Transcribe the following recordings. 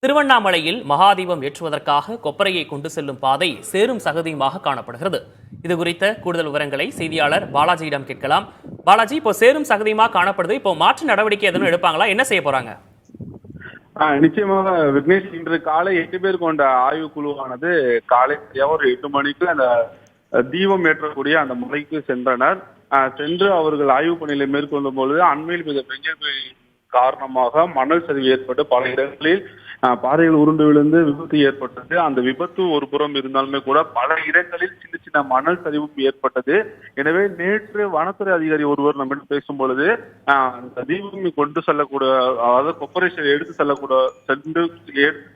திருவண்ணாமலையில் மகாதீபம் ஏற்றுவதற்காக கொப்பரையை கொண்டு செல்லும் பாதை சேரும் சகதியுமாக காணப்படுகிறது. இது குறித்த கூடுதல் விவரங்களை செய்தியாளர் பாலாஜியிடம் கேட்கலாம். பாலாஜி, இப்போ சேரும் சகதியுமாக காணப்படுது. இப்போ மாற்று நடவடிக்கை எதுவும் எடுப்பாங்களா? என்ன செய்ய போறாங்க? நிச்சயமாக விக்னேஷ், இன்று காலை 8 பேர் கொண்ட ஆய்வு குழுவானது காலை ஒரு 8 மணிக்கு அந்த தீபம் ஏற்றக்கூடிய அந்த மலைக்கு சென்றனர். சென்று அவர்கள் ஆய்வு பணிகளை மேற்கொள்ளும் பொழுது அண்மையில் மிக பெஞ்சல் காரணமாக மணல் சரிவு ஏற்பட்டு பல இடங்களில் பாறைகள் உருண்டு விழுந்து விபத்து ஏற்பட்டது. அந்த விபத்து ஒரு புறம் இருந்தாலுமே கூட பல இடங்களில் சின்ன சின்ன மணல் சரிவும் ஏற்பட்டது. எனவே நேற்று வனத்துறை அதிகாரி ஒருவர் நம்மிடம் பேசும் பொழுது அந்த தீபம் கொண்டு செல்லக்கூடிய, அதாவது கொப்பரை எடுத்து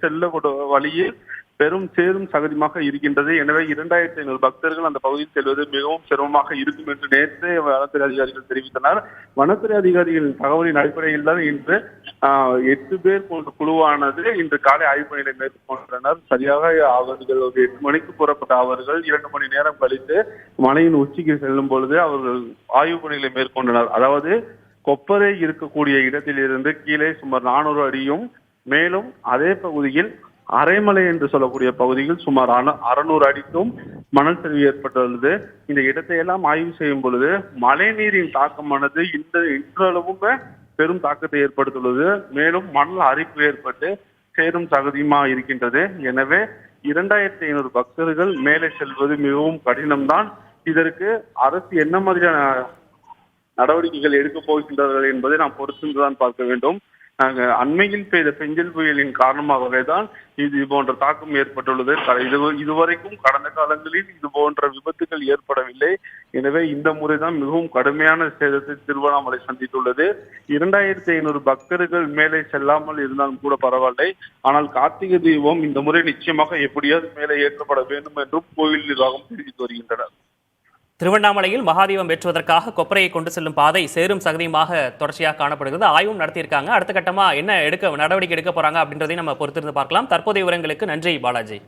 செல்லக்கூடிய வழியில் பெரும் சேரும் சகதியமாக இருக்கின்றது. எனவே 2500 பக்தர்கள் அந்த பகுதியில் செல்வது மிகவும் சிரமமாக இருக்கும் என்று நேற்றே வனத்துறை அதிகாரிகள் தெரிவித்தனர். வனத்துறை அதிகாரிகளின் தகவலின் அடிப்படையில் தான் இன்று 8 பேர் போன்ற குழுவானது இன்று காலை ஆய்வு பணிகளை மேற்கொண்டனர். சரியாக அவர்கள் ஒரு 8 மணிக்கு புறப்பட்ட அவர்கள் 2 மணி நேரம் கழித்து மலையின் உச்சிக்கு செல்லும் பொழுது அவர்கள் ஆய்வு பணிகளை மேற்கொண்டனர். அதாவது கொப்பரை இருக்கக்கூடிய இடத்திலிருந்து கீழே சுமார் 400 அடியும், மேலும் அதே பகுதியில் அரைமலை என்று சொல்லக்கூடிய பகுதியில் சுமார் 600 அடிக்கும் மணல் சரிவு ஏற்பட்டுள்ளது. இந்த இடத்தை எல்லாம் ஆய்வு செய்யும் பொழுது மழை நீரின் தாக்கமானது இன்றளவும் பெரும் தாக்கத்தை ஏற்படுத்தியுள்ளது. மேலும் மணல் அரிப்பு ஏற்பட்டு சேரும் சகதியுமா இருக்கின்றது. எனவே 2500 பக்தர்கள் மேலே செல்வது மிகவும் கடினம்தான். இதற்கு அரசு என்ன மாதிரியான நடவடிக்கைகள் எடுக்கப் போகின்றார்கள் என்பதை நாம் பொறுத்திருந்துதான் பார்க்க வேண்டும். அண்மையில் பெய்த பெஞ்சல் புயலின் காரணமாகவே தான் இது போன்ற தாக்கம் ஏற்பட்டுள்ளது. இதுவரைக்கும் கடந்த காலங்களில் இது போன்ற விபத்துகள் ஏற்படவில்லை. எனவே இந்த முறைதான் மிகவும் கடுமையான சேதத்தை திருவண்ணாமலை சந்தித்துள்ளது. 2500 பக்தர்கள் மேலே செல்லாமல் இருந்தாலும் கூட பரவாயில்லை. ஆனால் கார்த்திகை தீபம் இந்த முறை நிச்சயமாக எப்படியாவது மேலே ஏற்றப்பட வேண்டும் என்றும் கோயில் நிர்வாகம் தெரிவித்து வருகின்றனர். திருவண்ணாமலையில் மகாதீபம் ஏற்றுவதற்காக கொப்பரையை கொண்டு செல்லும் பாதை சேரும் சகதியுமாக தொடர்ச்சியாக காணப்படுகிறது. ஆய்வும் நடத்தியிருக்காங்க. அடுத்த கட்டமா என்ன நடவடிக்கை எடுக்க போறாங்க அப்படின்றதையும் நம்ம பொறுத்திருந்து பார்க்கலாம். தற்போதைய விவரங்களுக்கு நன்றி பாலாஜி.